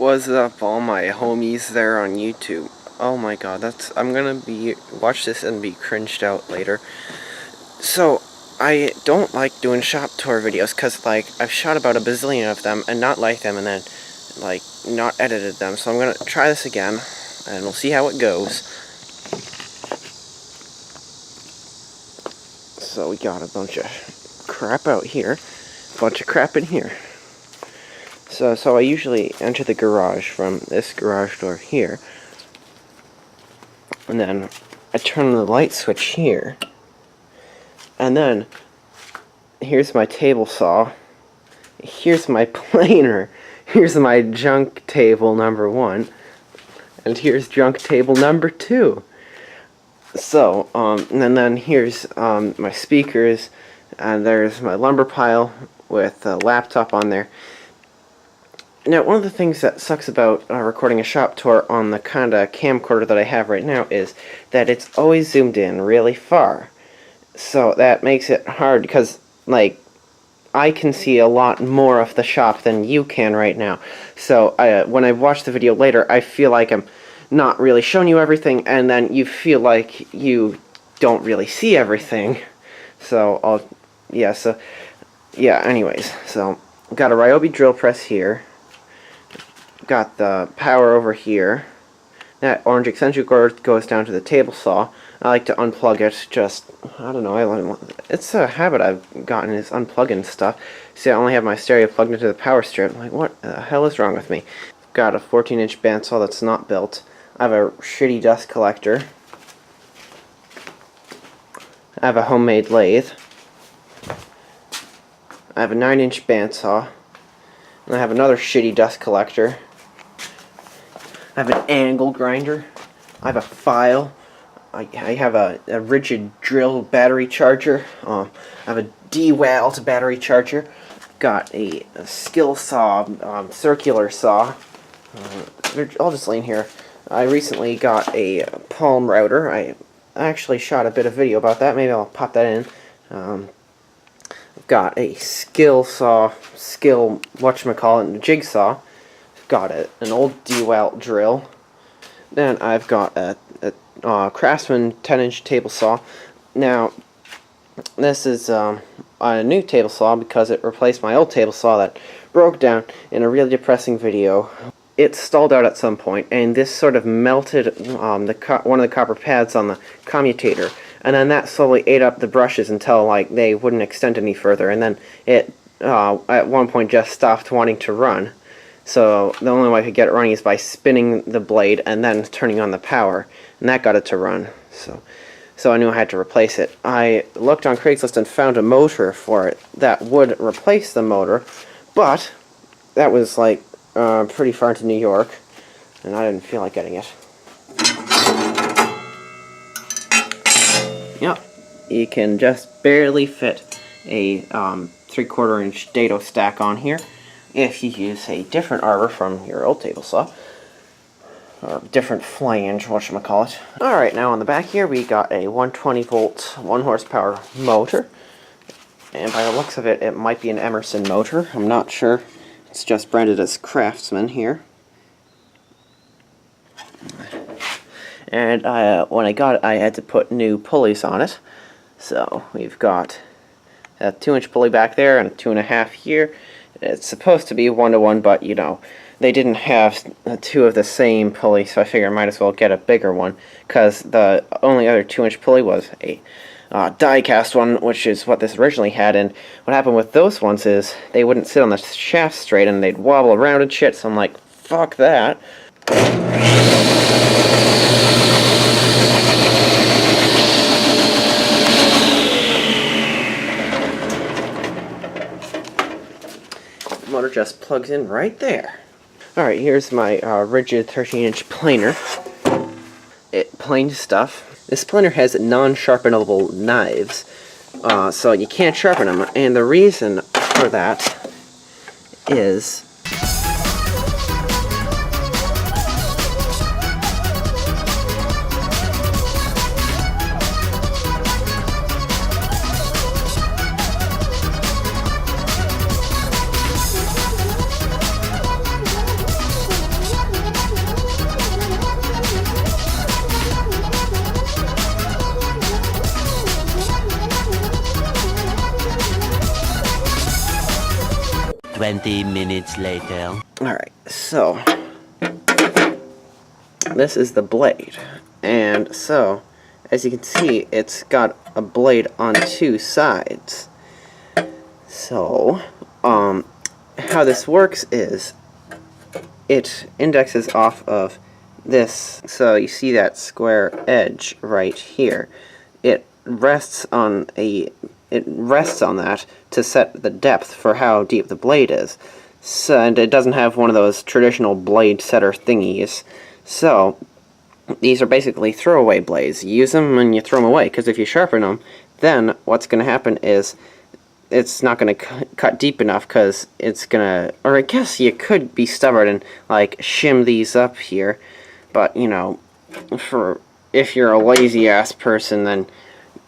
What's up, all my homies there on YouTube? Oh my god, I'm gonna watch this and be cringed out later. So, I don't like doing shop tour videos, cause like, I've shot about a bazillion of them and not liked them and then, like, not edited them. So I'm gonna try this again, and we'll see how it goes. So we got a bunch of crap out here, a bunch of crap in here. So I usually enter the garage from this garage door here, and then I turn on the light switch here, and then here's my table saw, here's my planer, here's my junk table number 1, and here's junk table number 2. So, and then here's my speakers, and there's my lumber pile with a laptop on there. Now, one of the things that sucks about recording a shop tour on the kind of camcorder that I have right now is that it's always zoomed in really far. So that makes it hard because, like, I can see a lot more of the shop than you can right now. So when I watch the video later, I feel like I'm not really showing you everything, and then you feel like you don't really see everything. So, anyways. So, got a Ryobi drill press here. Got the power over here. That orange extension cord goes down to the table saw. I like to unplug it, I don't know, it's a habit I've gotten, is unplugging stuff. See, I only have my stereo plugged into the power strip. I'm like, what the hell is wrong with me? Got a 14-inch bandsaw that's not built. I have a shitty dust collector. I have a homemade lathe. I have a 9-inch bandsaw. And I have another shitty dust collector. I have an angle grinder. I have a file. I have a rigid drill battery charger. I have a DeWalt battery charger. Got a skill saw, circular saw. They're all just laying here. I recently got a palm router. I actually shot a bit of video about that. Maybe I'll pop that in. I've got a jigsaw. Got an old DeWalt drill. Then I've got a Craftsman 10-inch table saw. Now, this is a new table saw because it replaced my old table saw that broke down in a really depressing video. It stalled out at some point, and this sort of melted one of the copper pads on the commutator, and then that slowly ate up the brushes until like they wouldn't extend any further, and then it at one point just stopped wanting to run. So the only way I could get it running is by spinning the blade and then turning on the power, and that got it to run. So I knew I had to replace it. I looked on Craigslist and found a motor for it that would replace the motor, but that was like pretty far into New York, and I didn't feel like getting it. Yep, you can just barely fit a 3/4 inch dado stack on here if you use a different arbor from your old table saw, or different flange, whatchamacallit. Alright, now on the back here we got a 120 volt 1 horsepower motor, and by the looks of it, it might be an Emerson motor. I'm not sure. It's just branded as Craftsman here. And when I got it, I had to put new pulleys on it. So we've got a 2-inch pulley back there and a 2.5 here. It's supposed to be 1-to-1, but you know, they didn't have 2 of the same pulley, so I figured I might as well get a bigger one, because the only other 2-inch pulley was a die-cast one, which is what this originally had. And what happened with those ones is they wouldn't sit on the shaft straight and they'd wobble around and shit, so I'm like, fuck that. The motor just plugs in right there. Alright, here's my rigid 13-inch planer. It planes stuff. This planer has non-sharpenable knives, so you can't sharpen them, and the reason for that is 20 minutes later. Alright, so this is the blade. And so, as you can see, it's got a blade on two sides. So, how this works is it indexes off of this. So you see that square edge right here. It rests on that to set the depth for how deep the blade is. So, and it doesn't have one of those traditional blade setter thingies. So these are basically throwaway blades. You use them and you throw them away, because if you sharpen them, then what's going to happen is it's not going to cut deep enough, because it's going to, or I guess you could be stubborn and like shim these up here, but you know, if you're a lazy ass person, then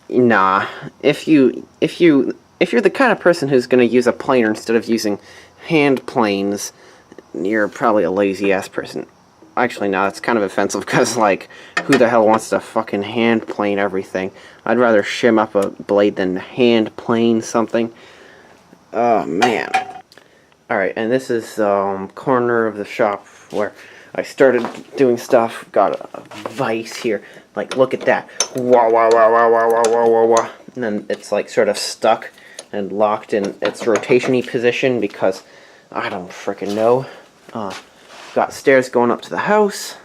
nah. If you're the kind of person who's going to use a planer instead of using hand planes, you're probably a lazy ass person. Actually, no, it's kind of offensive, because, like, who the hell wants to fucking hand plane everything? I'd rather shim up a blade than hand plane something. Oh, man. Alright, and this is corner of the shop where I started doing stuff. Got a vise here. Like, look at that. Wah, wah, wah, wah, wah, wah, wah, wah, wah. And then it's, like, sort of stuck and locked in its rotation-y position, because I don't frickin' know. Got stairs going up to the house,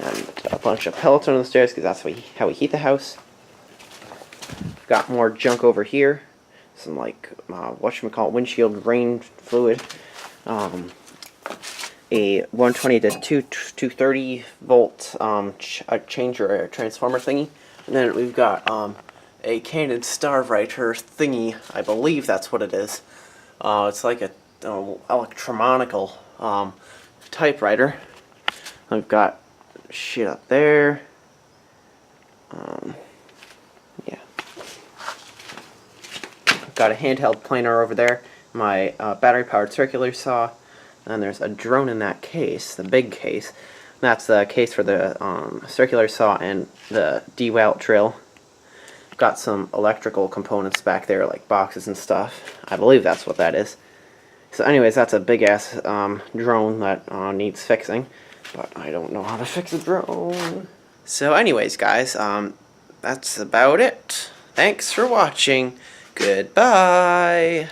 and a bunch of pellets under the stairs, because that's how we heat the house. Got more junk over here, some like whatchamacallit, windshield rain fluid, a 120 to 230 volt a changer or a transformer thingy, and then we've got a Canon Starwriter thingy. I believe that's what it is. It's like a electromonical typewriter. I've got shit up there. Yeah. I've got a handheld planer over there. My battery-powered circular saw. And there's a drone in that case, the big case. That's the case for the circular saw and the dewalt drill. Got some electrical components back there, like boxes and stuff. I believe that's what that is. So anyways, that's a big-ass drone that needs fixing, but I don't know how to fix a drone. So anyways, guys, that's about it. Thanks for watching. Goodbye.